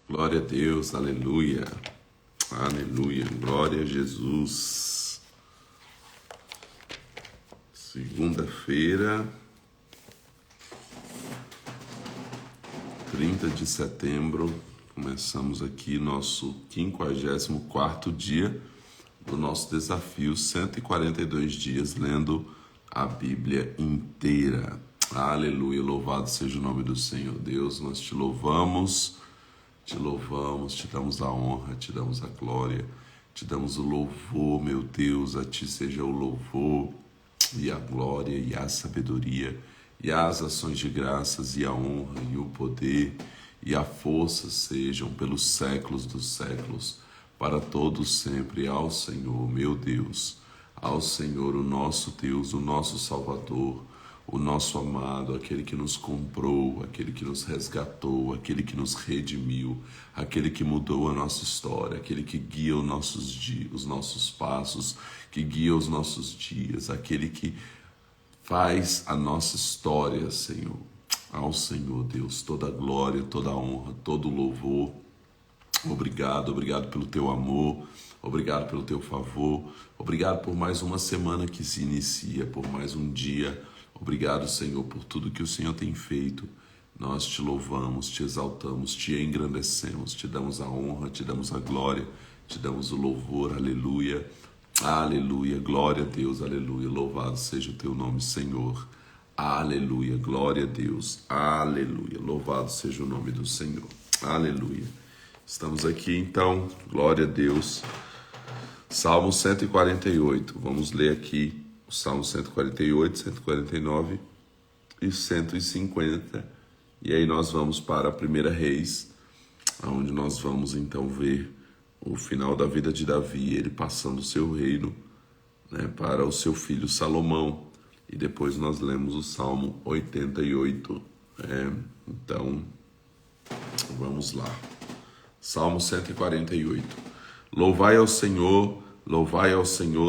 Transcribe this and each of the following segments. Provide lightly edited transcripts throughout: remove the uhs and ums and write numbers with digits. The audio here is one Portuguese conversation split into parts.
Glória a Deus, aleluia, aleluia, glória a Jesus. Segunda-feira, 30 de setembro, começamos aqui nosso 54º dia do nosso desafio, 142 dias lendo a Bíblia inteira. Aleluia, louvado seja o nome do Senhor. Deus, nós te louvamos, te damos a honra, te damos a glória, te damos o louvor, meu Deus, a ti seja o louvor e a glória e a sabedoria e as ações de graças e a honra e o poder e a força sejam pelos séculos dos séculos, para todos sempre ao Senhor, meu Deus, ao Senhor, o nosso Deus, o nosso Salvador, o nosso amado, aquele que nos comprou, aquele que nos resgatou, aquele que nos redimiu, aquele que mudou a nossa história, aquele que guia os nossos passos, que guia os nossos dias, aquele que faz a nossa história, Senhor. Ao Senhor, Deus, toda a glória, toda a honra, todo o louvor. Obrigado pelo teu amor, obrigado pelo teu favor, obrigado por mais uma semana que se inicia, por mais um dia. Obrigado, Senhor, por tudo que o Senhor tem feito. Nós te louvamos, te exaltamos, te engrandecemos, te damos a honra, te damos a glória, te damos o louvor, aleluia, aleluia, glória a Deus, aleluia, louvado seja o teu nome, Senhor, aleluia, glória a Deus, aleluia, louvado seja o nome do Senhor, aleluia. Estamos aqui então, glória a Deus, Salmo 148, vamos ler aqui o Salmo 148, 149 e 150. E aí nós vamos para a 1 Reis, onde nós vamos então ver o final da vida de Davi, ele passando o seu reino, né, para o seu filho Salomão. E depois nós lemos o Salmo 88. Então, vamos lá. Salmo 148. Louvai ao Senhor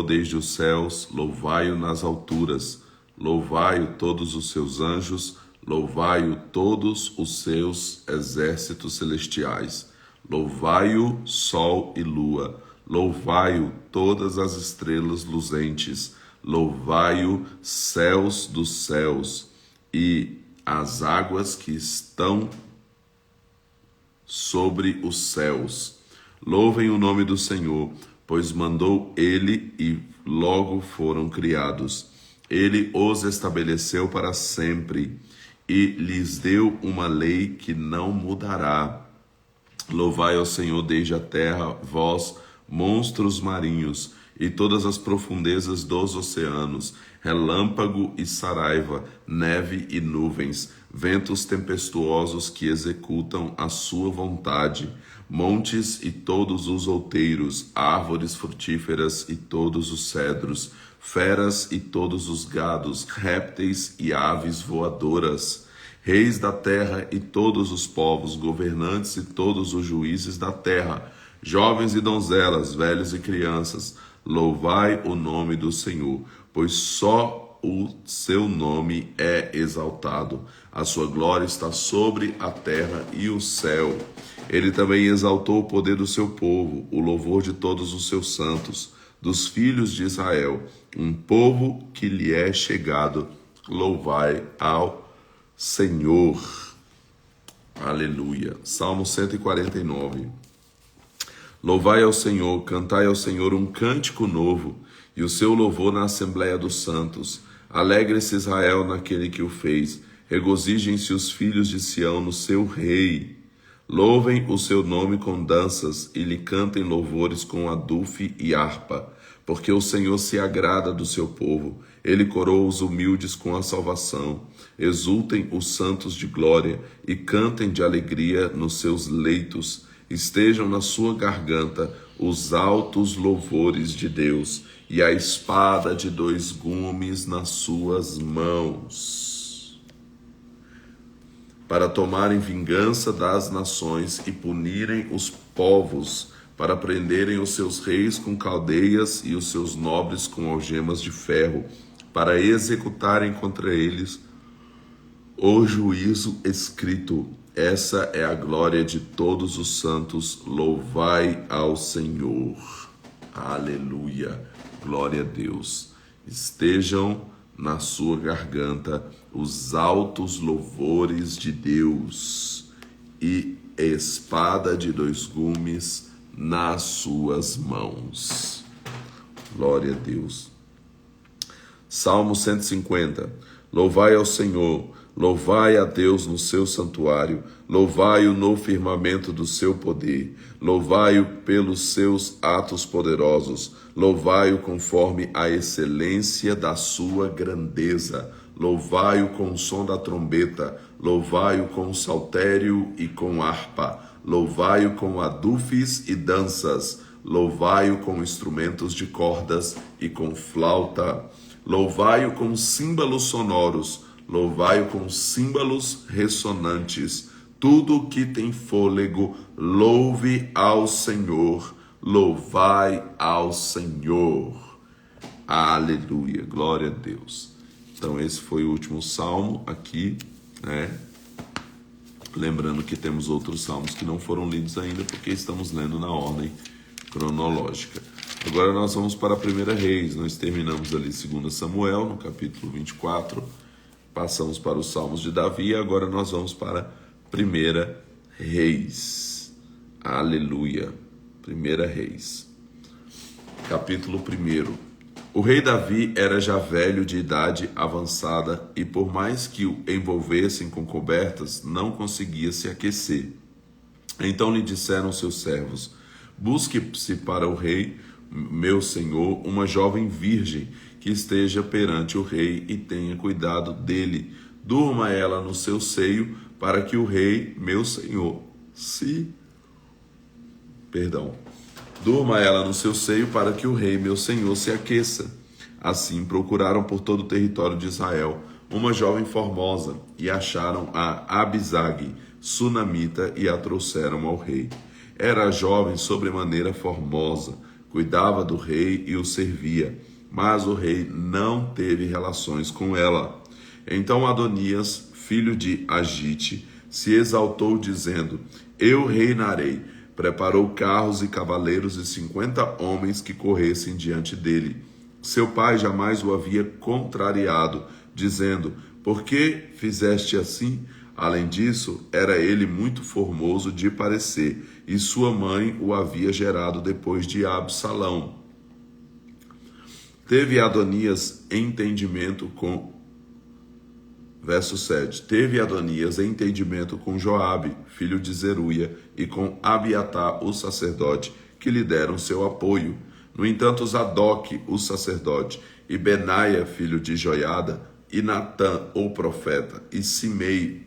desde os céus, louvai-o nas alturas, louvai-o todos os seus anjos, louvai-o todos os seus exércitos celestiais, louvai-o sol e lua, louvai-o todas as estrelas luzentes, louvai-o céus dos céus e as águas que estão sobre os céus. Louvem o nome do Senhor, pois mandou ele e logo foram criados. Ele os estabeleceu para sempre e lhes deu uma lei que não mudará. Louvai ao Senhor desde a terra, vós, monstros marinhos, e todas as profundezas dos oceanos, relâmpago e saraiva, neve e nuvens, ventos tempestuosos que executam a sua vontade, montes e todos os outeiros, árvores frutíferas e todos os cedros, feras e todos os gados, répteis e aves voadoras, reis da terra e todos os povos, governantes e todos os juízes da terra, jovens e donzelas, velhos e crianças, louvai o nome do Senhor, pois só o seu nome é exaltado. A sua glória está sobre a terra e o céu. Ele também exaltou o poder do seu povo, o louvor de todos os seus santos, dos filhos de Israel, um povo que lhe é chegado. Louvai ao Senhor. Aleluia. Salmo 149. Louvai ao Senhor, cantai ao Senhor um cântico novo, e o seu louvor na Assembleia dos Santos. Alegre-se Israel naquele que o fez, regozijem-se os filhos de Sião no seu rei. Louvem o seu nome com danças, e lhe cantem louvores com adufe e harpa, porque o Senhor se agrada do seu povo, ele coroa os humildes com a salvação. Exultem os santos de glória, e cantem de alegria nos seus leitos. Estejam na sua garganta os altos louvores de Deus e a espada de 2 gumes nas suas mãos, para tomarem vingança das nações e punirem os povos, para prenderem os seus reis com caldeias e os seus nobres com algemas de ferro, para executarem contra eles o juízo escrito. Essa é a glória de todos os santos. Louvai ao Senhor. Aleluia. Glória a Deus. Estejam na sua garganta os altos louvores de Deus e espada de dois gumes nas suas mãos. Glória a Deus. Salmo 150. Louvai ao Senhor, louvai a Deus no seu santuário, louvai-o no firmamento do seu poder, louvai-o pelos seus atos poderosos, louvai-o conforme a excelência da sua grandeza, louvai-o com o som da trombeta, louvai-o com saltério e com harpa, louvai-o com adufes e danças, louvai-o com instrumentos de cordas e com flauta, louvai-o com símbolos sonoros, louvai-o com símbolos ressonantes. Tudo que tem fôlego, louve ao Senhor, louvai ao Senhor. Aleluia, glória a Deus. Então esse foi o último salmo aqui, né? Lembrando que temos outros salmos que não foram lidos ainda, porque estamos lendo na ordem cronológica. Agora nós vamos para a 1 Reis. Nós terminamos ali 2 Samuel, no capítulo 24. Passamos para os Salmos de Davi. Agora nós vamos para 1 Reis. Aleluia. 1 Reis. Capítulo 1. O rei Davi era já velho de idade avançada e por mais que o envolvessem com cobertas, não conseguia se aquecer. Então lhe disseram seus servos: busque-se para o rei, meu senhor, uma jovem virgem que esteja perante o rei e tenha cuidado dele. Durma ela no seu seio para que o rei, meu senhor, Durma ela no seu seio para que o rei, meu senhor, se aqueça. Assim procuraram por todo o território de Israel uma jovem formosa e acharam a Abisag, sunamita, e a trouxeram ao rei. Era jovem sobremaneira formosa, cuidava do rei e o servia, mas o rei não teve relações com ela. Então Adonias, filho de Agite, se exaltou dizendo: eu reinarei. Preparou carros e cavaleiros e 50 homens que corressem diante dele. Seu pai jamais o havia contrariado, dizendo: por que fizeste assim? Além disso, era ele muito formoso de parecer, e sua mãe o havia gerado depois de Absalão. Teve Adonias entendimento com... Verso 7. Teve Adonias entendimento com Joabe, filho de Zeruia, e com Abiatar, o sacerdote, que lhe deram seu apoio. No entanto, Zadok, o sacerdote, e Benaia, filho de Joiada, e Natã, o profeta, e Simei,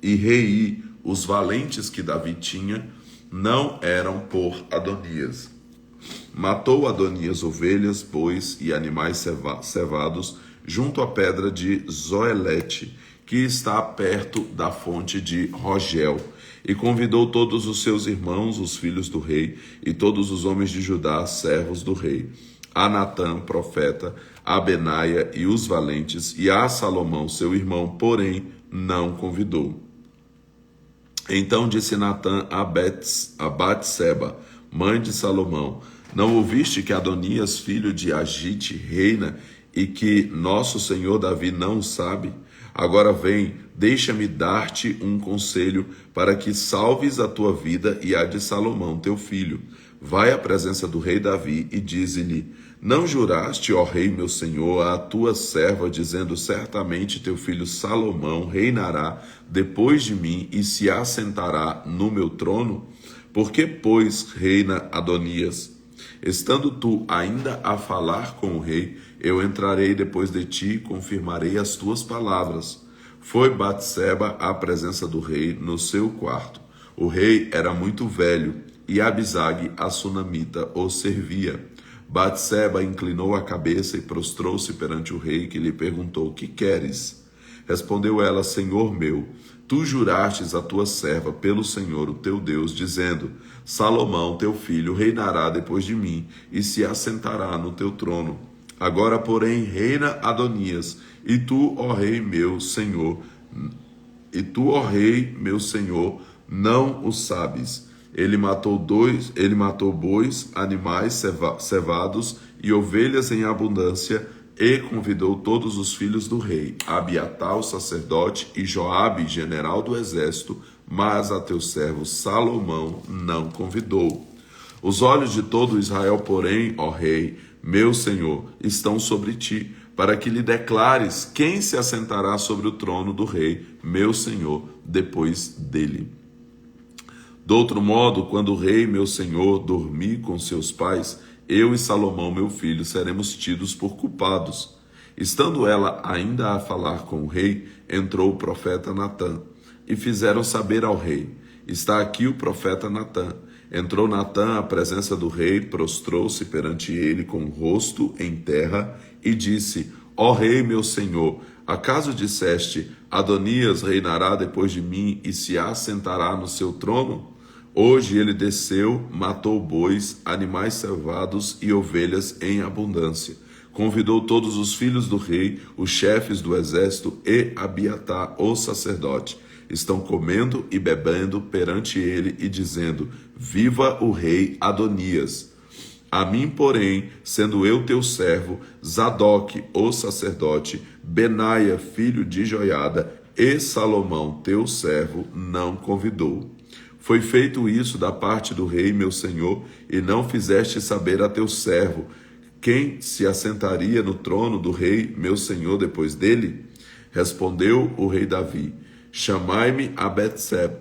e Rei, os valentes que Davi tinha, não eram por Adonias. Matou Adonias ovelhas, bois e animais cevados junto à pedra de Zoelete, que está perto da fonte de Rogel, e convidou todos os seus irmãos, os filhos do rei, e todos os homens de Judá, servos do rei, a Natã, profeta, a Benaia e os valentes, e a Salomão, seu irmão, porém não convidou. Então disse Natã a Batseba, mãe de Salomão: não ouviste que Adonias, filho de Agite, reina, e que nosso senhor Davi não sabe? Agora vem, deixa-me dar-te um conselho, para que salves a tua vida e a de Salomão teu filho. Vai à presença do rei Davi e dize-lhe: não juraste, ó rei meu senhor, à tua serva, dizendo: certamente teu filho Salomão reinará depois de mim e se assentará no meu trono? Por que, pois, reina Adonias? Estando tu ainda a falar com o rei, eu entrarei depois de ti e confirmarei as tuas palavras. Foi Batseba à presença do rei no seu quarto. O rei era muito velho e Abisag, a sunamita, o servia. Batseba inclinou a cabeça e prostrou-se perante o rei, que lhe perguntou: que queres? Respondeu ela: Senhor meu, tu jurastes a tua serva pelo Senhor, o teu Deus, dizendo: Salomão, teu filho, reinará depois de mim e se assentará no teu trono. Agora, porém, reina Adonias, e tu, ó rei meu, Senhor, E tu, ó rei, meu senhor, não o sabes. Ele matou bois, animais cevados e ovelhas em abundância, e convidou todos os filhos do rei, Abiatar, o sacerdote, e Joabe, general do exército, mas a teu servo Salomão não convidou. Os olhos de todo Israel, porém, ó rei, meu senhor, estão sobre ti, para que lhe declares quem se assentará sobre o trono do rei, meu senhor, depois dele. Do outro modo, quando o rei, meu senhor, dormir com seus pais, eu e Salomão, meu filho, seremos tidos por culpados. Estando ela ainda a falar com o rei, entrou o profeta Natã, e fizeram saber ao rei: está aqui o profeta Natã. Entrou Natã à presença do rei, prostrou-se perante ele com o rosto em terra, e disse: ó rei, meu senhor, acaso disseste: Adonias reinará depois de mim e se assentará no seu trono? Hoje ele desceu, matou bois, animais cevados e ovelhas em abundância. Convidou todos os filhos do rei, os chefes do exército e Abiatar, o sacerdote. Estão comendo e bebendo perante ele e dizendo: viva o rei Adonias. A mim, porém, sendo eu teu servo, Zadoque, o sacerdote, Benaia, filho de Joiada, e Salomão, teu servo, não convidou. Foi feito isso da parte do rei, meu senhor, e não fizeste saber a teu servo quem se assentaria no trono do rei, meu senhor, depois dele? Respondeu o rei Davi: chamai-me a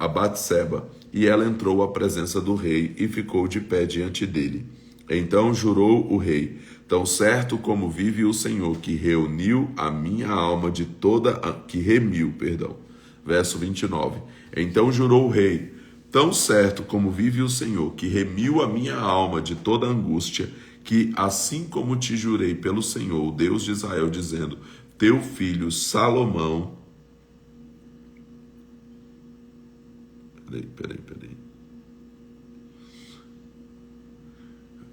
Batseba. E ela entrou à presença do rei e ficou de pé diante dele. Então jurou o rei: tão certo como vive o Senhor, que remiu a minha alma de toda... Verso 29. Então jurou o rei: tão certo como vive o Senhor, que remiu a minha alma de toda angústia, que assim como te jurei pelo Senhor, o Deus de Israel, dizendo: teu filho Salomão... Peraí.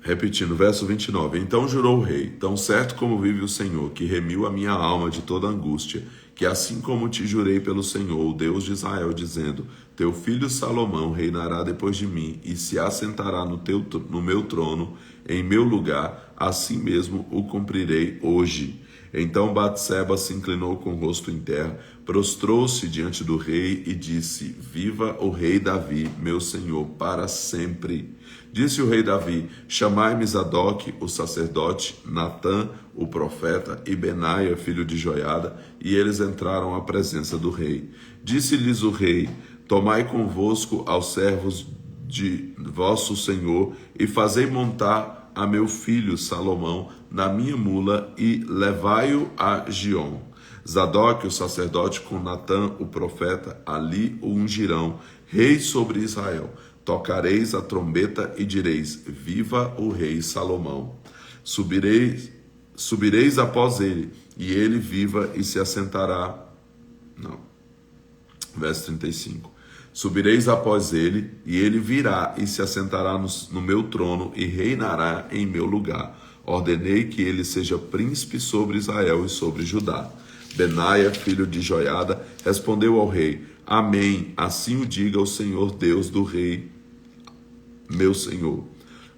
Repetindo, verso 29. Então jurou o rei: tão certo como vive o Senhor, que remiu a minha alma de toda angústia, que assim como te jurei pelo Senhor, o Deus de Israel, dizendo: teu filho Salomão reinará depois de mim e se assentará no meu trono, em meu lugar, assim mesmo o cumprirei hoje. Então Batseba se inclinou com o rosto em terra, prostrou-se diante do rei e disse: viva o rei Davi, meu senhor, para sempre. Disse o rei Davi: chamai-me Zadoque, o sacerdote, Natã, o profeta, e Benaia, filho de Joiada, e eles entraram à presença do rei. Disse-lhes o rei: tomai convosco aos servos de vosso senhor e fazei montar a meu filho Salomão na minha mula e levai-o a Giom. Zadoque, o sacerdote, com Natã, o profeta, ali o ungirão, rei sobre Israel. Tocareis a trombeta e direis: viva o rei Salomão. Subireis após ele, e ele viva e se assentará... Verso 35. Subireis após ele, e ele virá e se assentará no meu trono e reinará em meu lugar. Ordenei que ele seja príncipe sobre Israel e sobre Judá. Benaia, filho de Joiada, respondeu ao rei: amém, assim o diga o Senhor Deus do rei, meu senhor.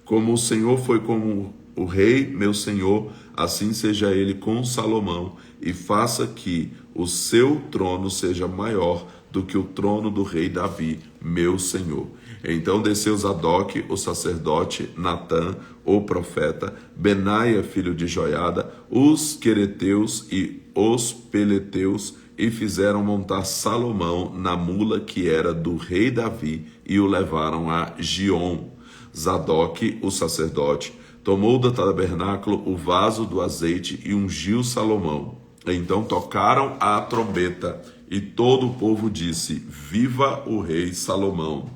Como o Senhor foi com o rei, meu senhor, assim seja ele com Salomão, e faça que o seu trono seja maior do que o trono do rei Davi, meu senhor. Então desceu Zadoque, o sacerdote, Natã, o profeta, Benaia, filho de Joiada, os quereteus e os peleteus, e fizeram montar Salomão na mula que era do rei Davi, e o levaram a Giom. Zadoque, o sacerdote, tomou do tabernáculo o vaso do azeite e ungiu Salomão. Então tocaram a trombeta, e todo o povo disse: viva o rei Salomão.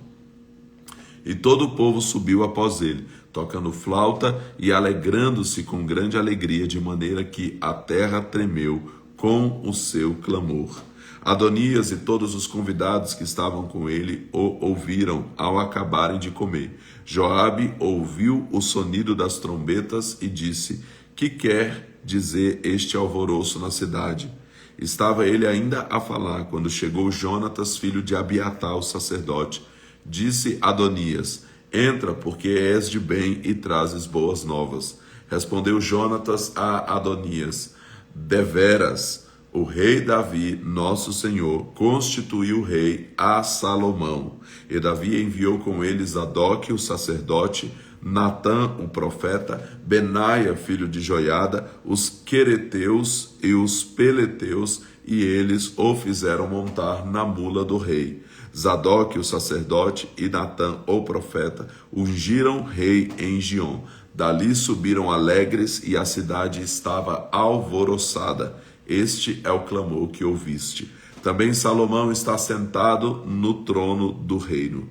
E todo o povo subiu após ele, tocando flauta e alegrando-se com grande alegria, de maneira que a terra tremeu com o seu clamor. Adonias e todos os convidados que estavam com ele o ouviram ao acabarem de comer. Joabe ouviu o sonido das trombetas e disse: que quer dizer este alvoroço na cidade? Estava ele ainda a falar, quando chegou Jonatas, filho de Abiatar, o sacerdote. Disse Adonias: entra, porque és de bem e trazes boas novas. Respondeu Jonatas a Adonias: deveras, o rei Davi, nosso senhor, constituiu rei a Salomão. E Davi enviou com ele Zadok, o sacerdote, Natã, o profeta, Benaia, filho de Joiada, os quereteus e os peleteus, e eles o fizeram montar na mula do rei. Zadok, o sacerdote, e Natã, o profeta, ungiram rei em Giom. Dali subiram alegres, e a cidade estava alvoroçada. Este é o clamor que ouviste. Também Salomão está sentado no trono do reino.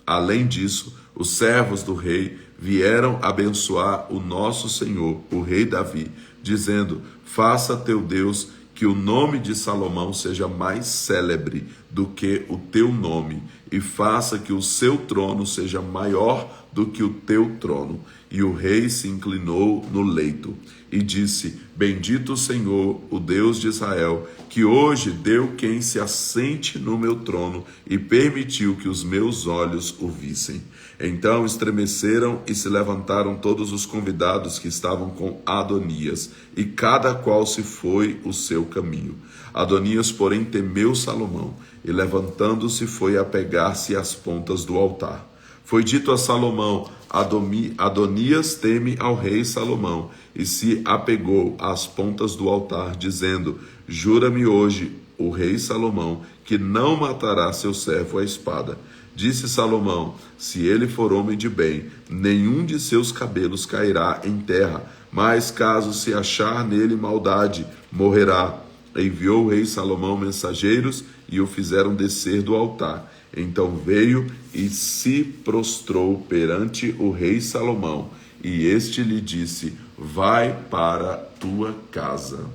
Além disso, os servos do rei vieram abençoar o nosso Senhor, o rei Davi, dizendo: faça teu Deus que o nome de Salomão seja mais célebre do que o teu nome, e faça que o seu trono seja maior do que o teu trono. E o rei se inclinou no leito e disse: bendito o Senhor, o Deus de Israel, que hoje deu quem se assente no meu trono e permitiu que os meus olhos o vissem. Então estremeceram e se levantaram todos os convidados que estavam com Adonias, e cada qual se foi o seu caminho. Adonias, porém, temeu Salomão, e levantando-se foi a pegar-se às pontas do altar. Foi dito a Salomão: Adonias teme ao rei Salomão, e se apegou às pontas do altar, dizendo: jura-me hoje, o rei Salomão, que não matará seu servo à espada. Disse Salomão: se ele for homem de bem, nenhum de seus cabelos cairá em terra, mas caso se achar nele maldade, morrerá. Enviou o rei Salomão mensageiros e o fizeram descer do altar. Então veio e se prostrou perante o rei Salomão, e este lhe disse: vai para tua casa.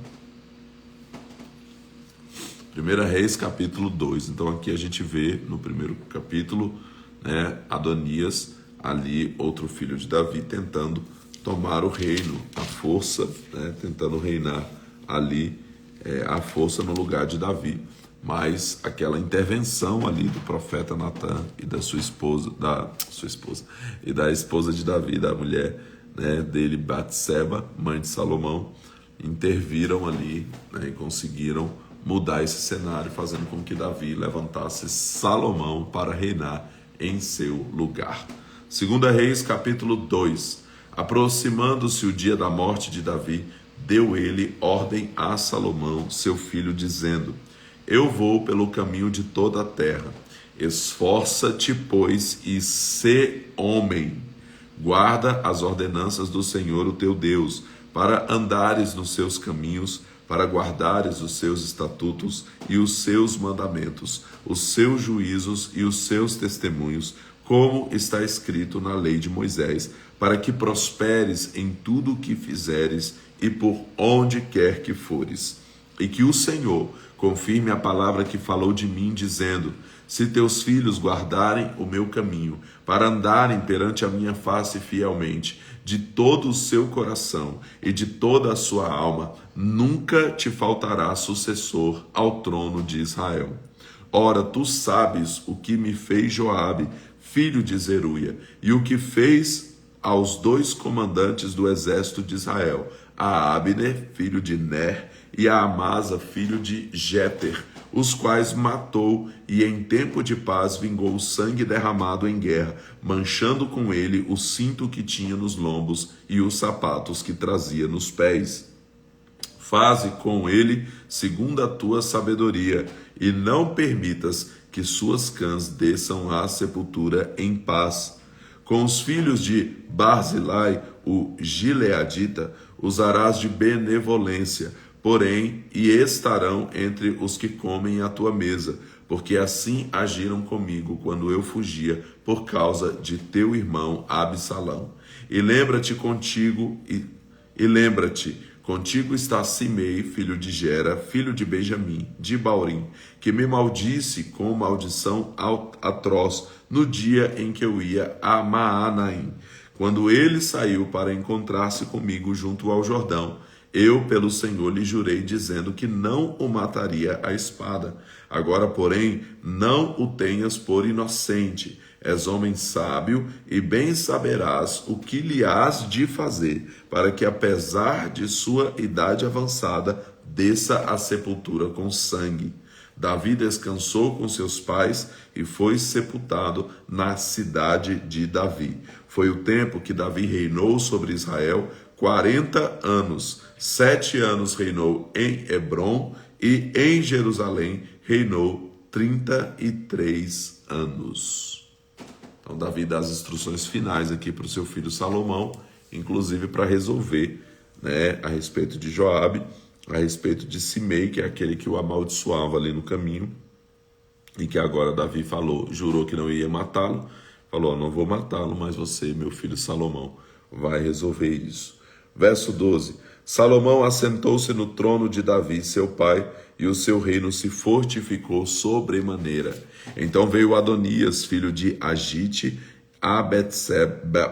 1 Reis capítulo 2. Então aqui a gente vê no primeiro capítulo, Adonias, ali outro filho de Davi, tentando tomar o reino à força, tentando reinar ali à força no lugar de Davi. Mas aquela intervenção ali do profeta Natã e da sua esposa, e da esposa de Davi, da mulher dele, Batseba, mãe de Salomão, interviram ali e conseguiram mudar esse cenário, fazendo com que Davi levantasse Salomão para reinar em seu lugar. 2 Reis capítulo 2. Aproximando-se o dia da morte de Davi, deu ele ordem a Salomão, seu filho, dizendo: eu vou pelo caminho de toda a terra. Esforça-te, pois, e sê homem. Guarda as ordenanças do Senhor, o teu Deus, para andares nos seus caminhos, para guardares os seus estatutos e os seus mandamentos, os seus juízos e os seus testemunhos, como está escrito na lei de Moisés, para que prosperes em tudo o que fizeres e por onde quer que fores. E que o Senhor confirme a palavra que falou de mim, dizendo: se teus filhos guardarem o meu caminho, para andarem perante a minha face fielmente, de todo o seu coração e de toda a sua alma, nunca te faltará sucessor ao trono de Israel. Ora, tu sabes o que me fez Joabe, filho de Zeruia, e o que fez aos 2 comandantes do exército de Israel, a Abner, filho de Ner, e a Amasa, filho de Jéter, os quais matou, e em tempo de paz vingou o sangue derramado em guerra, manchando com ele o cinto que tinha nos lombos e os sapatos que trazia nos pés. Faze com ele segundo a tua sabedoria, e não permitas que suas cãs desçam à sepultura em paz. Com os filhos de Barzilai, o Gileadita, usarás de benevolência, porém, e estarão entre os que comem à tua mesa, porque assim agiram comigo quando eu fugia por causa de teu irmão Absalão. E lembra-te, contigo está Simei, filho de Gera, filho de Benjamim, de Baurim, que me maldisse com maldição atroz no dia em que eu ia a Maanaim, quando ele saiu para encontrar-se comigo junto ao Jordão. Eu, pelo Senhor, lhe jurei, dizendo que não o mataria à espada. Agora, porém, não o tenhas por inocente. És homem sábio e bem saberás o que lhe hás de fazer, para que, apesar de sua idade avançada, desça à sepultura com sangue. Davi descansou com seus pais e foi sepultado na cidade de Davi. Foi o tempo que Davi reinou sobre Israel, 40 anos. 7 anos reinou em Hebrom e em Jerusalém reinou 33 anos. Então Davi dá as instruções finais aqui para o seu filho Salomão, inclusive para resolver, a respeito de Joabe, a respeito de Simei, que é aquele que o amaldiçoava ali no caminho, e que agora Davi jurou que não ia matá-lo, falou, não vou matá-lo, mas você, meu filho Salomão, vai resolver isso. Verso 12, Salomão assentou-se no trono de Davi, seu pai, e o seu reino se fortificou sobremaneira. Então veio Adonias, filho de Agite, a Batseba,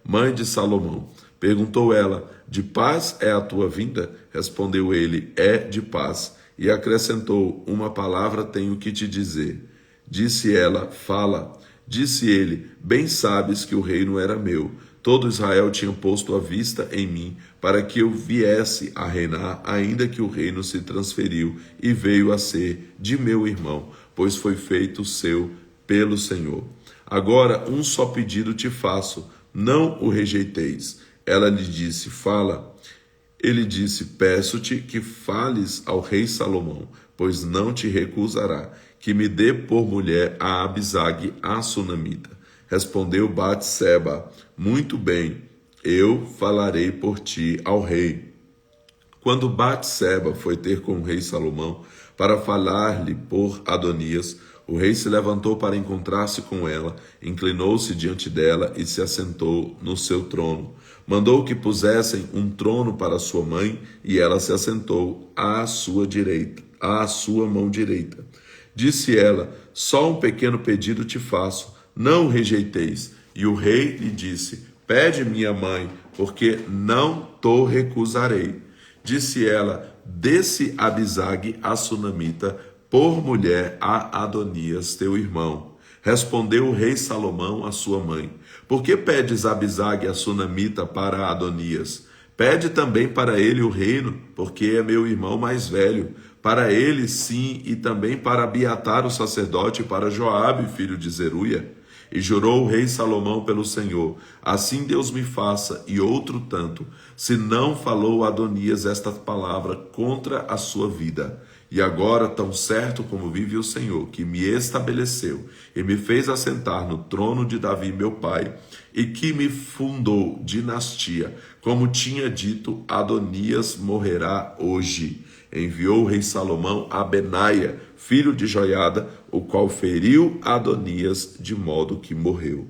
mãe de Salomão. Perguntou ela, de paz é a tua vinda? Respondeu ele, é de paz. E acrescentou, uma palavra tenho que te dizer. Disse ela, fala. Disse ele, bem sabes que o reino era meu. Todo Israel tinha posto a vista em mim, para que eu viesse a reinar, ainda que o reino se transferiu e veio a ser de meu irmão, pois foi feito seu pelo Senhor. Agora um só pedido te faço, não o rejeiteis. Ela lhe disse, fala. Ele disse, peço-te que fales ao rei Salomão, pois não te recusará, que me dê por mulher a Abisag, a sunamita. Respondeu Batseba, muito bem, eu falarei por ti ao rei. Quando Batseba foi ter com o rei Salomão para falar-lhe por Adonias, o rei se levantou para encontrar-se com ela, inclinou-se diante dela e se assentou no seu trono. Mandou que pusessem um trono para sua mãe e ela se assentou à sua direita, à sua mão direita. Disse ela, só um pequeno pedido te faço, não o rejeiteis. E o rei lhe disse, pede minha mãe, porque não te recusarei. Disse ela, dê-se Abisag, a sunamita, por mulher a Adonias, teu irmão. Respondeu o rei Salomão à sua mãe, por que pedes Abisag, a sunamita, para Adonias? Pede também para ele o reino, porque é meu irmão mais velho. Para ele sim, e também para Abiatar o sacerdote, e para Joabe, filho de Zeruia. E jurou o rei Salomão pelo Senhor, assim Deus me faça, e outro tanto, se não falou Adonias esta palavra contra a sua vida. E agora, tão certo como vive o Senhor, que me estabeleceu e me fez assentar no trono de Davi, meu pai, e que me fundou dinastia, como tinha dito, Adonias morrerá hoje. Enviou o rei Salomão a Benaia, filho de Joiada, o qual feriu Adonias de modo que morreu.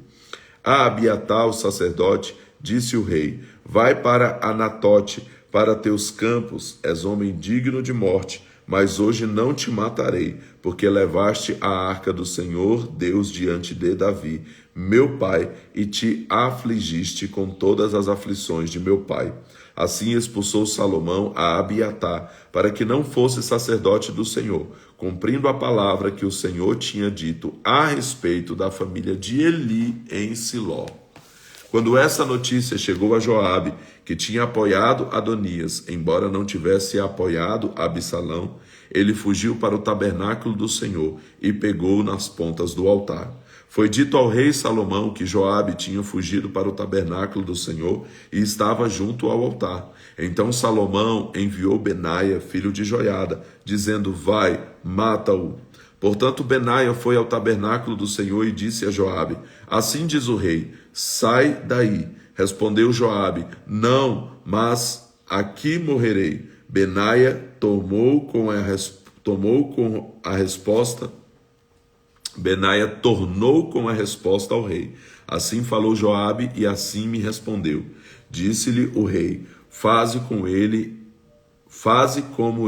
A Abiatar, o sacerdote, disse o rei, vai para Anatote, para teus campos, és homem digno de morte, mas hoje não te matarei, porque levaste a arca do Senhor, Deus, diante de Davi, meu pai, e te afligiste com todas as aflições de meu pai. Assim expulsou Salomão a Abiatar, para que não fosse sacerdote do Senhor, cumprindo a palavra que o Senhor tinha dito a respeito da família de Eli em Siló. Quando essa notícia chegou a Joabe, que tinha apoiado Adonias, embora não tivesse apoiado Absalão, ele fugiu para o tabernáculo do Senhor e pegou nas pontas do altar. Foi dito ao rei Salomão que Joabe tinha fugido para o tabernáculo do Senhor e estava junto ao altar. Então Salomão enviou Benaia, filho de Joiada, dizendo, vai, mata-o. Portanto, Benaia foi ao tabernáculo do Senhor e disse a Joabe, assim diz o rei, sai daí. Respondeu Joabe, não, mas aqui morrerei. Benaia Benaia tornou com a resposta ao rei. Assim falou Joabe e assim me respondeu. Disse-lhe o rei, faze como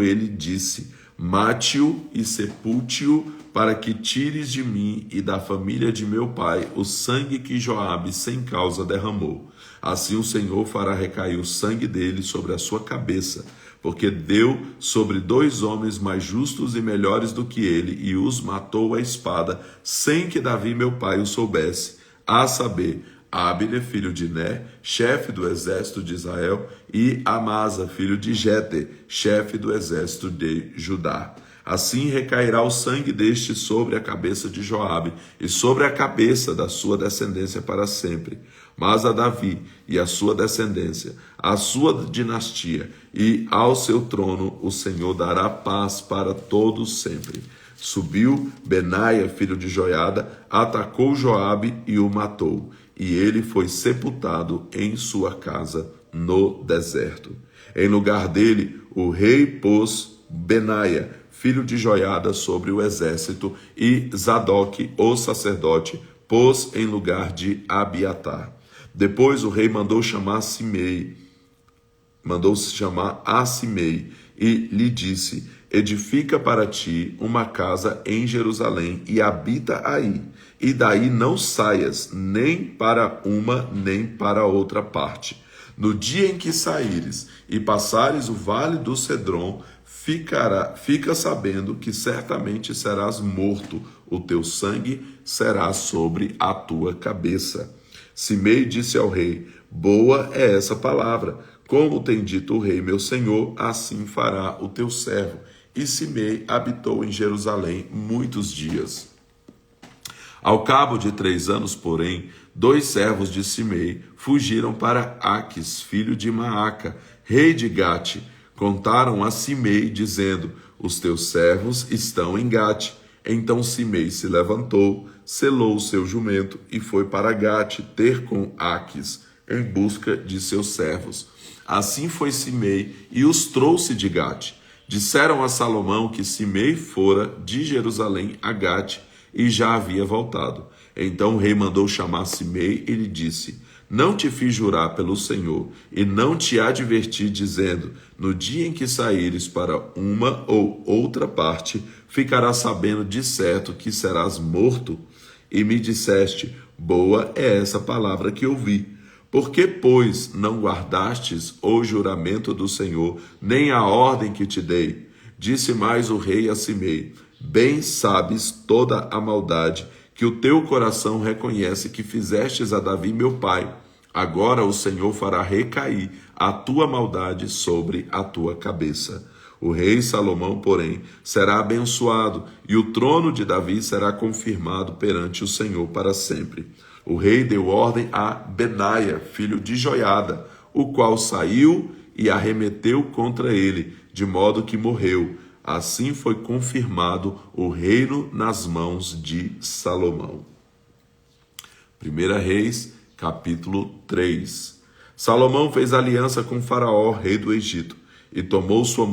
ele disse, mate-o e sepulte-o para que tires de mim e da família de meu pai o sangue que Joabe sem causa derramou. Assim o Senhor fará recair o sangue dele sobre a sua cabeça, porque deu sobre 2 homens mais justos e melhores do que ele, e os matou à espada, sem que Davi meu pai o soubesse, a saber, Abner, filho de Ner, chefe do exército de Israel, e Amasa, filho de Jeter, chefe do exército de Judá. Assim recairá o sangue deste sobre a cabeça de Joabe e sobre a cabeça da sua descendência para sempre. Mas a Davi e a sua descendência, a sua dinastia e ao seu trono, o Senhor dará paz para todos sempre. Subiu Benaia, filho de Joiada, atacou Joabe e o matou, e ele foi sepultado em sua casa no deserto. Em lugar dele, o rei pôs Benaia, filho de Joiada, sobre o exército, e Zadok, o sacerdote, pôs em lugar de Abiatar. Depois o rei mandou chamar a Simei, e lhe disse: edifica para ti uma casa em Jerusalém e habita aí, e daí não saias nem para uma nem para outra parte. No dia em que saíres e passares o vale do Cedron, fica sabendo que certamente serás morto, o teu sangue será sobre a tua cabeça. Simei disse ao rei: boa é essa palavra, como tem dito o rei meu senhor, assim fará o teu servo. E Simei habitou em Jerusalém muitos dias. Ao cabo de 3 anos, porém, 2 servos de Simei fugiram para Aquis, filho de Maaca, rei de Gate. Contaram a Simei, dizendo: os teus servos estão em Gate. Então Simei se levantou, selou o seu jumento e foi para Gate ter com Aquis, em busca de seus servos. Assim foi Simei e os trouxe de Gate. Disseram a Salomão que Simei fora de Jerusalém a Gate e já havia voltado. Então o rei mandou chamar Simei e lhe disse: não te fiz jurar pelo Senhor e não te adverti, dizendo: no dia em que saíres para uma ou outra parte, ficarás sabendo de certo que serás morto? E me disseste: boa é essa palavra que ouvi. Por que, pois, não guardastes o juramento do Senhor, nem a ordem que te dei? Disse mais o rei a Simei: bem sabes toda a maldade que o teu coração reconhece que fizestes a Davi meu pai. Agora o Senhor fará recair a tua maldade sobre a tua cabeça. O rei Salomão, porém, será abençoado, e o trono de Davi será confirmado perante o Senhor para sempre. O rei deu ordem a Benaia, filho de Joiada, o qual saiu e arremeteu contra ele, de modo que morreu. Assim foi confirmado o reino nas mãos de Salomão. 1 Reis, capítulo 3. Salomão fez aliança com Faraó, rei do Egito, e tomou sua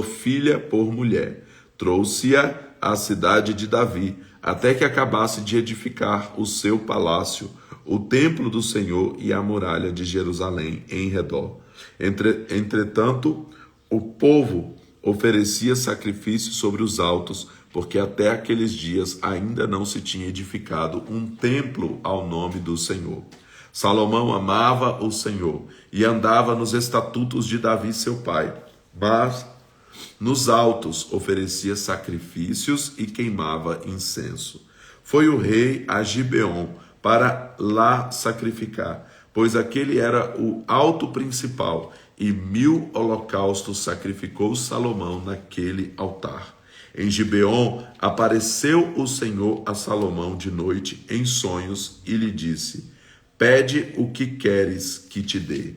filha por mulher. Trouxe-a à cidade de Davi, até que acabasse de edificar o seu palácio, o templo do Senhor e a muralha de Jerusalém em redor. Entretanto, o povo oferecia sacrifício sobre os altos, porque até aqueles dias ainda não se tinha edificado um templo ao nome do Senhor. Salomão amava o Senhor e andava nos estatutos de Davi seu pai, mas nos altos oferecia sacrifícios e queimava incenso. Foi o rei a Gibeon para lá sacrificar, pois aquele era o alto principal, e 1000 holocaustos sacrificou Salomão naquele altar. Em Gibeon apareceu o Senhor a Salomão de noite em sonhos e lhe disse: pede o que queres que te dê.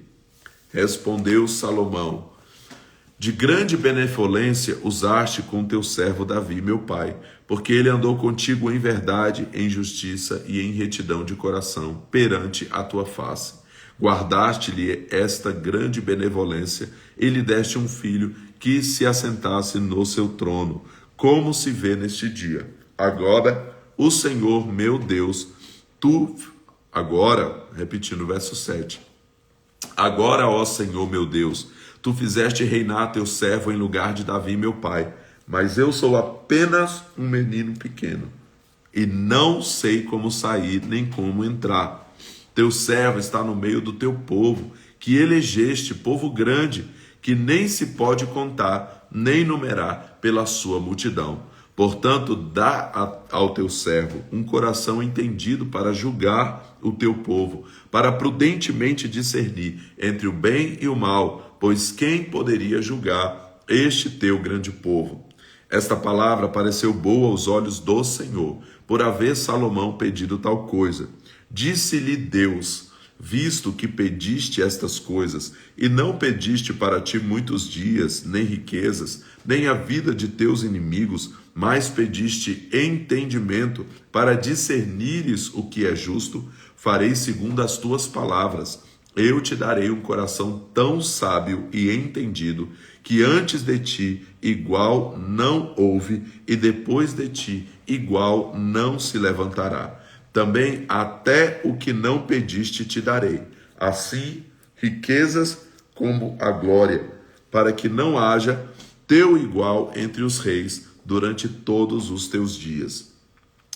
Respondeu Salomão: de grande benevolência usaste com teu servo Davi, meu pai, porque ele andou contigo em verdade, em justiça e em retidão de coração, perante a tua face. Guardaste-lhe esta grande benevolência e lhe deste um filho que se assentasse no seu trono, como se vê neste dia. Agora, o Senhor meu Deus, repetindo o verso 7. Agora, ó Senhor meu Deus, tu fizeste reinar teu servo em lugar de Davi, meu pai. mas eu sou apenas um menino pequeno, e não sei como sair nem como entrar. Teu servo está no meio do teu povo, que elegeste, povo grande, que nem se pode contar, nem numerar pela sua multidão. Portanto, dá ao teu servo um coração entendido para julgar o teu povo, para prudentemente discernir entre o bem e o mal, pois quem poderia julgar este teu grande povo? Esta palavra pareceu boa aos olhos do Senhor, por haver Salomão pedido tal coisa. Disse-lhe Deus: visto que pediste estas coisas, e não pediste para ti muitos dias, nem riquezas, nem a vida de teus inimigos, mas pediste entendimento para discernires o que é justo, farei segundo as tuas palavras. Eu te darei um coração tão sábio e entendido, que antes de ti igual não houve, e depois de ti igual não se levantará. Também até o que não pediste te darei, assim riquezas como a glória, para que não haja teu igual entre os reis durante todos os teus dias.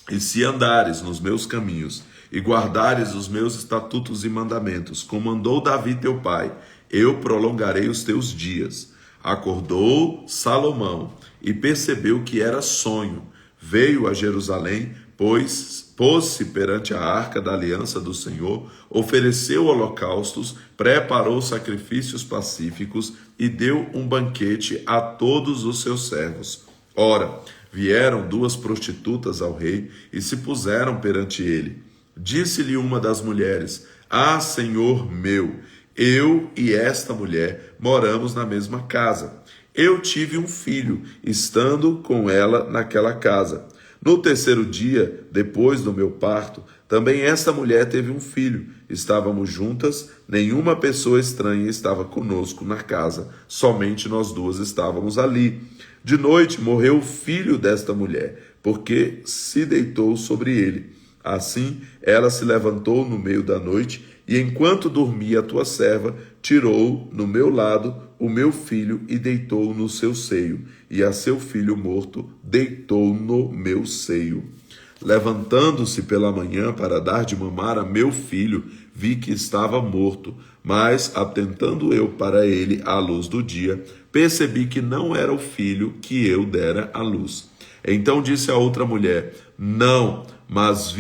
E se andares nos meus caminhos e guardares os meus estatutos e mandamentos, como andou Davi teu pai, eu prolongarei os teus dias. Acordou Salomão e percebeu que era sonho. Veio a Jerusalém, pôs-se perante a arca da aliança do Senhor, ofereceu holocaustos, preparou sacrifícios pacíficos e deu um banquete a todos os seus servos. Ora, vieram duas prostitutas ao rei e se puseram perante ele. Disse-lhe uma das mulheres: Ah, Senhor meu, eu e esta mulher moramos na mesma casa. Eu tive um filho, estando com ela naquela casa. No terceiro dia, depois do meu parto, também esta mulher teve um filho. Estávamos juntas, nenhuma pessoa estranha estava conosco na casa, somente nós duas estávamos ali. De noite morreu o filho desta mulher, porque se deitou sobre ele. Assim, ela se levantou no meio da noite, e enquanto dormia a tua serva, tirou no meu lado o meu filho e deitou no seu seio, e a seu filho morto deitou no meu seio. Levantando-se pela manhã para dar de mamar a meu filho, vi que estava morto, mas, atentando eu para ele à luz do dia, percebi que não era o filho que eu dera à luz. Então disse a outra mulher: Não, mas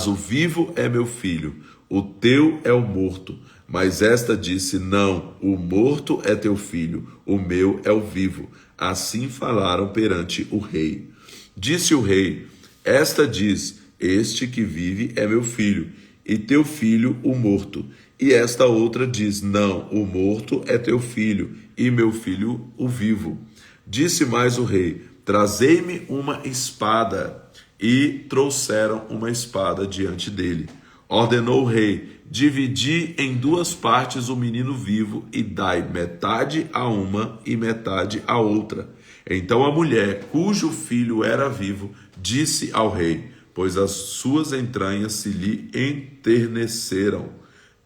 o vivo é meu filho, o teu é o morto. Mas esta disse: Não, o morto é teu filho, o meu é o vivo. Assim falaram perante o rei. Disse o rei: Esta diz: Este que vive é meu filho, e teu filho o morto. E esta outra diz: Não, o morto é teu filho, e meu filho o vivo. Disse mais o rei: Trazei-me uma espada. E trouxeram uma espada diante dele. Ordenou o rei: Dividi em duas partes o menino vivo, e dai metade a uma e metade a outra. Então a mulher, cujo filho era vivo, disse ao rei, pois as suas entranhas se lhe enterneceram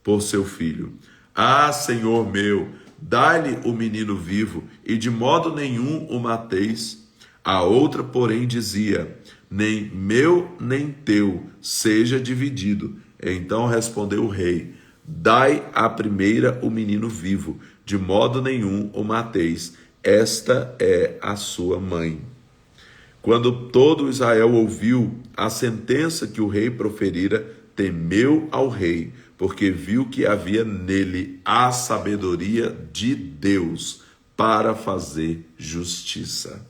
por seu filho: Ah, Senhor meu, dai-lhe o menino vivo, e de modo nenhum o mateis. A outra, porém, dizia: Nem meu, nem teu seja dividido. Então respondeu o rei: Dai à primeira o menino vivo, de modo nenhum o mateis. Esta é a sua mãe. Quando todo Israel ouviu a sentença que o rei proferira, temeu ao rei, porque viu que havia nele a sabedoria de Deus para fazer justiça.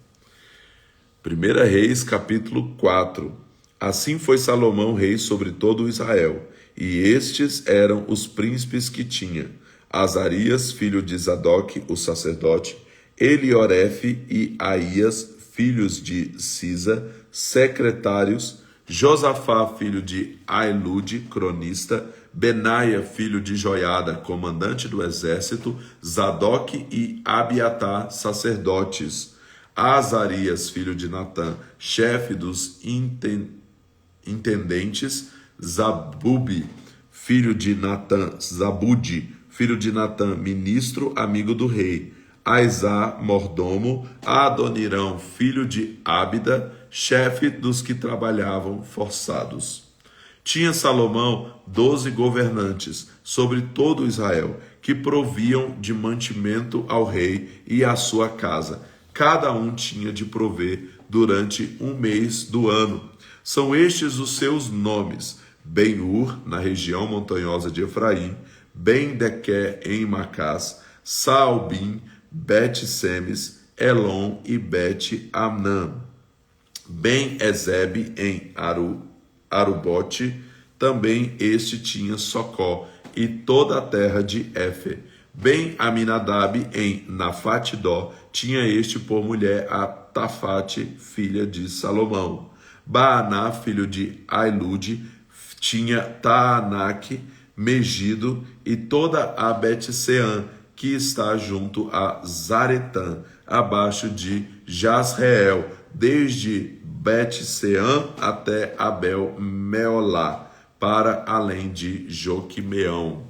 1 Reis, capítulo 4. Assim foi Salomão rei sobre todo Israel, e estes eram os príncipes que tinha: Azarias, filho de Zadok, o sacerdote, Eliorefe e Aías, filhos de Cisa, secretários, Josafá, filho de Ailude, cronista, Benaia, filho de Joiada, comandante do exército, Zadok e Abiatar, sacerdotes, Azarias, filho de Natã, chefe dos intendentes, Zabude, filho de Natã, ministro, amigo do rei, Aizá, mordomo, a Adonirão, filho de Ábida, chefe dos que trabalhavam forçados. Tinha Salomão 12 governantes sobre todo Israel, que proviam de mantimento ao rei e à sua casa. Cada um tinha de prover durante um mês do ano. São estes os seus nomes: Ben-Ur, na região montanhosa de Efraim, Ben-Dequé, em Macás, Saalbim, Bet-Semes, Elon e Bet-Amnã, Ben-Ezeb, em Arubote, também este tinha Socó, e toda a terra de Éfer. Ben-Aminadab, em Nafatidó, tinha este por mulher a Tafate, filha de Salomão. Baaná, filho de Ailude, tinha Taanaque, Megido e toda a Bet-Seã, que está junto a Zaretã, abaixo de Jazreel, desde Bet-Seã até Abel-Meolá, para além de Joquimeão.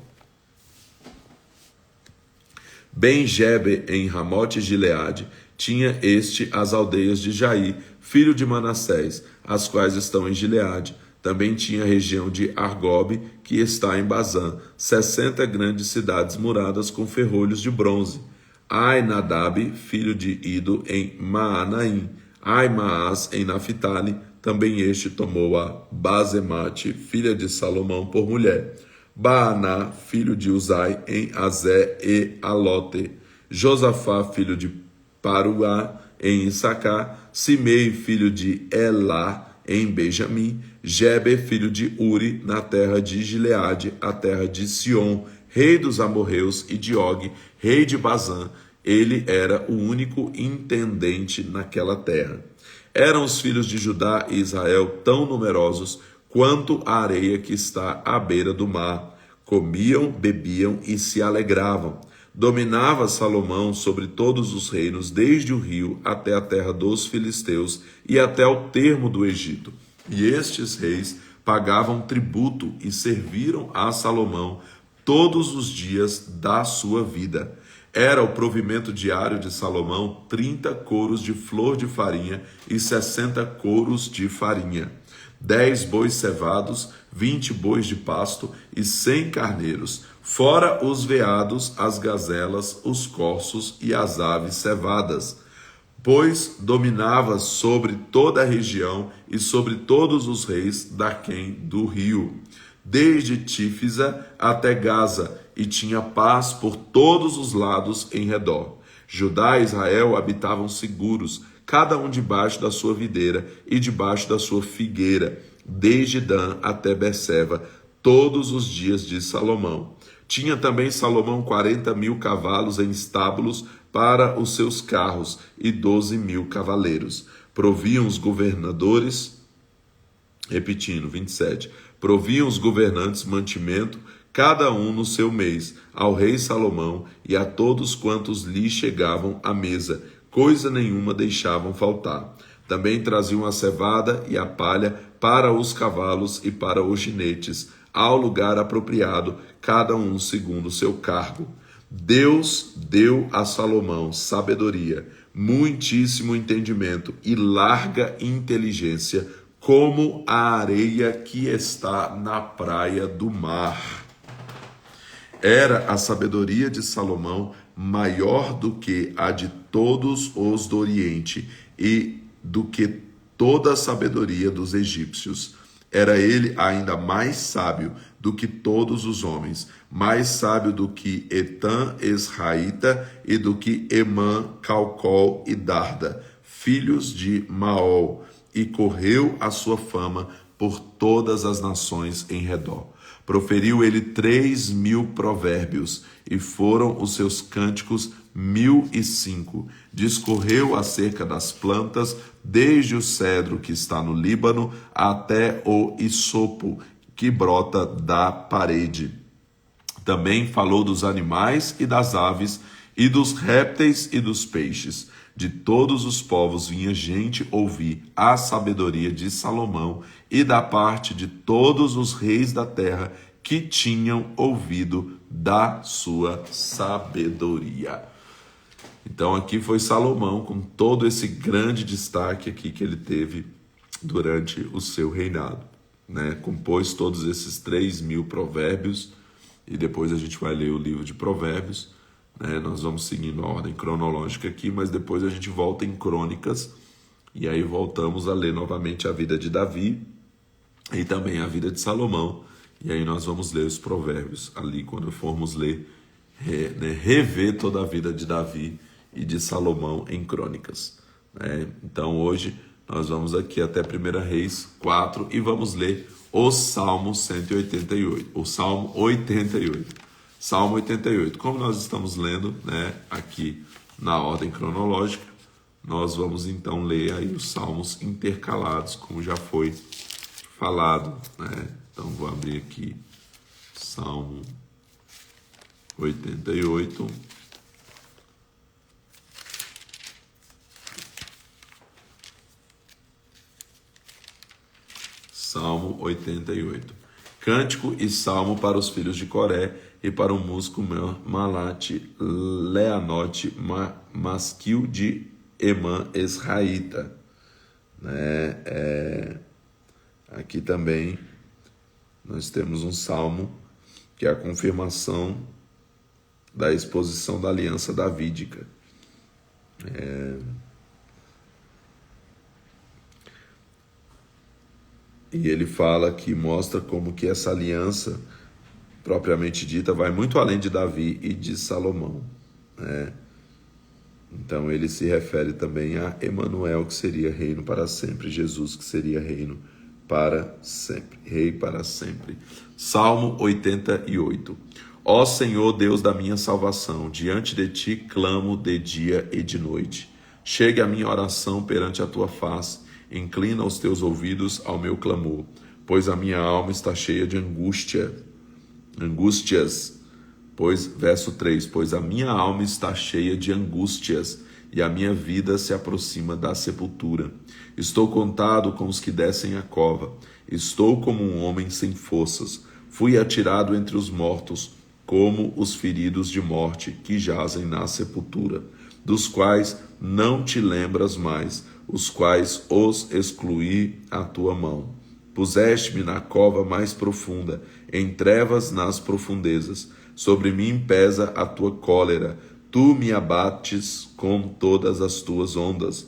Ben-Geber, em Ramote-Gileade, tinha este as aldeias de Jair, filho de Manassés, as quais estão em Gileade. Também tinha a região de Argobe, que está em Bazã, 60 grandes cidades muradas com ferrolhos de bronze. Ai-Nadab, filho de Ido, em Maanaim. Ai-Maás, em Naphtali, também este tomou a Bazemate, filha de Salomão, por mulher. Baaná, filho de Uzai, em Azé e Alote. Josafá, filho de Paruá, em Issacar. Simei, filho de Elá, em Benjamim. Geber, filho de Uri, na terra de Gileade, a terra de Sion, rei dos amorreus, e de Og, rei de Bazã. Ele era o único intendente naquela terra. Eram os filhos de Judá e Israel tão numerosos quanto a areia que está à beira do mar. Comiam, bebiam e se alegravam. Dominava Salomão sobre todos os reinos, desde o rio até a terra dos filisteus e até o termo do Egito. E estes reis pagavam tributo e serviram a Salomão todos os dias da sua vida. Era o provimento diário de Salomão 30 coros de flor de farinha e 60 coros de farinha, 10 bois cevados, 20 bois de pasto e 100 carneiros, fora os veados, as gazelas, os corços e as aves cevadas. Pois dominava sobre toda a região e sobre todos os reis daquém do rio, desde Tífisa até Gaza, e tinha paz por todos os lados em redor. Judá e Israel habitavam seguros, cada um debaixo da sua videira e debaixo da sua figueira, desde Dan até Berseba, todos os dias de Salomão. Tinha também Salomão 40.000 cavalos em estábulos para os seus carros e 12.000 cavaleiros. Proviam os governadores, repetindo, 27, proviam os governantes mantimento, cada um no seu mês, ao rei Salomão e a todos quantos lhe chegavam à mesa, coisa nenhuma deixavam faltar. Também traziam a cevada e a palha para os cavalos e para os jinetes, ao lugar apropriado, cada um segundo o seu cargo. Deus deu a Salomão sabedoria, muitíssimo entendimento e larga inteligência, como a areia que está na praia do mar. Era a sabedoria de Salomão maior do que a de todos os do Oriente e do que toda a sabedoria dos egípcios. Era ele ainda mais sábio do que todos os homens, mais sábio do que Etã Esraíta e do que Emã, Calcol e Darda, filhos de Maol, e correu a sua fama por todas as nações em redor. Proferiu ele 3.000 provérbios, e foram os seus cânticos 1.005. Discorreu acerca das plantas, desde o cedro que está no Líbano até o isopo que brota da parede. Também falou dos animais e das aves, e dos répteis e dos peixes. De todos os povos vinha gente ouvir a sabedoria de Salomão, e da parte de todos os reis da terra que tinham ouvido da sua sabedoria. Então aqui foi Salomão com todo esse grande destaque aqui que ele teve durante o seu reinado, né? Compôs todos esses 3.000 provérbios, e depois a gente vai ler o livro de Provérbios, né? Nós vamos seguindo a ordem cronológica aqui, mas depois a gente volta em Crônicas, e aí voltamos a ler novamente a vida de Davi e também a vida de Salomão, e aí nós vamos ler os Provérbios ali quando formos ler, rever toda a vida de Davi e de Salomão em Crônicas, né? Então hoje nós vamos aqui até 1 Reis 4 e vamos ler o Salmo 188, o Salmo 88. Salmo 88, como nós estamos lendo, né, aqui na ordem cronológica, nós vamos então ler aí os salmos intercalados, como já foi falado, né? Então vou abrir aqui Salmo 88. Salmo 88. Cântico e salmo para os filhos de Coré e para o músico Malate, Leanote, Masquil de Emã Esraíta, né? Aqui também nós temos um salmo que é a confirmação da exposição da aliança davídica. E ele fala que mostra como que essa aliança, propriamente dita, vai muito além de Davi e de Salomão, né? Então ele se refere também a Emanuel, que seria reino para sempre, Jesus, que seria reino para sempre, rei para sempre. Salmo 88. Ó Senhor, Deus da minha salvação, diante de ti clamo de dia e de noite. Chegue a minha oração perante a tua face, inclina os teus ouvidos ao meu clamor, pois a minha alma está cheia de angústias. Verso 3, pois a minha alma está cheia de angústias, e a minha vida se aproxima da sepultura. Estou contado com os que descem a cova, estou como um homem sem forças. Fui atirado entre os mortos, como os feridos de morte que jazem na sepultura, dos quais não te lembras mais, os quais os excluí à tua mão. Puseste-me na cova mais profunda, em trevas nas profundezas. Sobre mim pesa a tua cólera, tu me abates com todas as tuas ondas.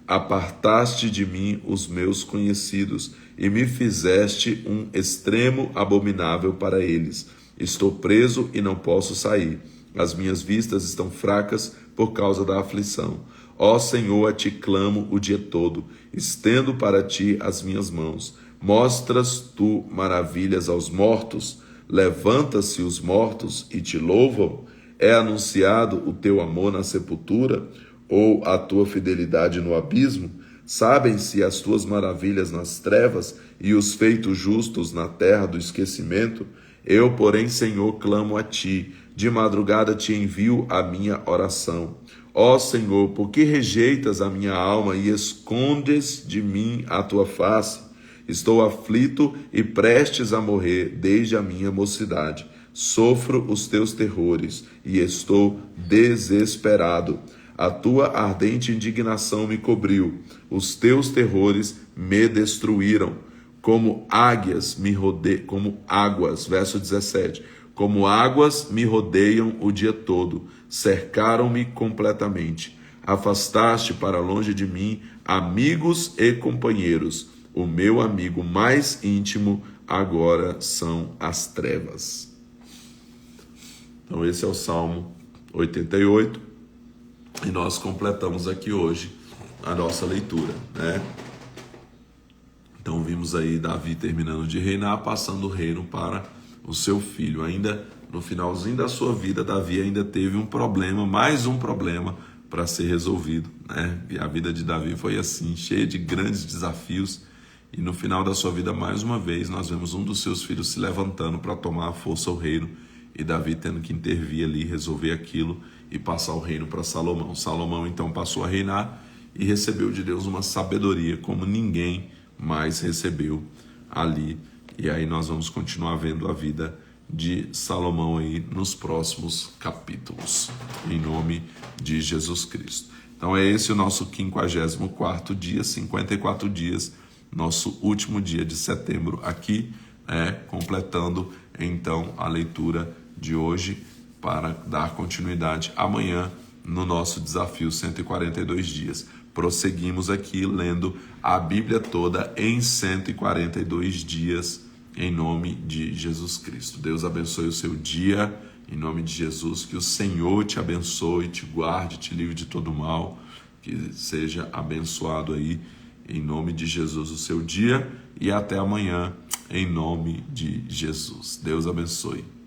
Apartaste de mim os meus conhecidos, e me fizeste um extremo abominável para eles. Estou preso e não posso sair. As minhas vistas estão fracas por causa da aflição. Ó Senhor, a ti clamo o dia todo, estendo para ti as minhas mãos. Mostras tu maravilhas aos mortos, levanta-se os mortos e te louvam? É anunciado o teu amor na sepultura, ou a tua fidelidade no abismo? Sabem-se as tuas maravilhas nas trevas e os feitos justos na terra do esquecimento? Eu, porém, Senhor, clamo a ti, de madrugada te envio a minha oração. Ó Senhor, por que rejeitas a minha alma e escondes de mim a tua face? Estou aflito e prestes a morrer desde a minha mocidade. Sofro os teus terrores e estou desesperado. A tua ardente indignação me cobriu, os teus terrores me destruíram. Como águas, verso 17, como águas me rodeiam o dia todo, cercaram-me completamente. Afastaste para longe de mim amigos e companheiros. O meu amigo mais íntimo agora são as trevas. Então esse é o Salmo 88 e nós completamos aqui hoje a nossa leitura, né? Então vimos aí Davi terminando de reinar, passando o reino para o seu filho. Ainda no finalzinho da sua vida, Davi ainda teve um problema, mais um problema para ser resolvido, né? E a vida de Davi foi assim, cheia de grandes desafios. E no final da sua vida, mais uma vez, nós vemos um dos seus filhos se levantando para tomar a força ao reino, e Davi tendo que intervir ali, resolver aquilo e passar o reino para Salomão. Salomão então passou a reinar e recebeu de Deus uma sabedoria como ninguém mais recebeu ali. E aí nós vamos continuar vendo a vida de Salomão aí nos próximos capítulos, em nome de Jesus Cristo. Então é esse o nosso 54º dia, 54 dias, nosso último dia de setembro aqui, completando então a leitura de hoje para dar continuidade amanhã no nosso desafio 142 dias. Prosseguimos aqui lendo a Bíblia toda em 142 dias, em nome de Jesus Cristo. Deus abençoe o seu dia, em nome de Jesus, que o Senhor te abençoe, te guarde, te livre de todo mal, que seja abençoado aí, em nome de Jesus, o seu dia, e até amanhã, em nome de Jesus. Deus abençoe.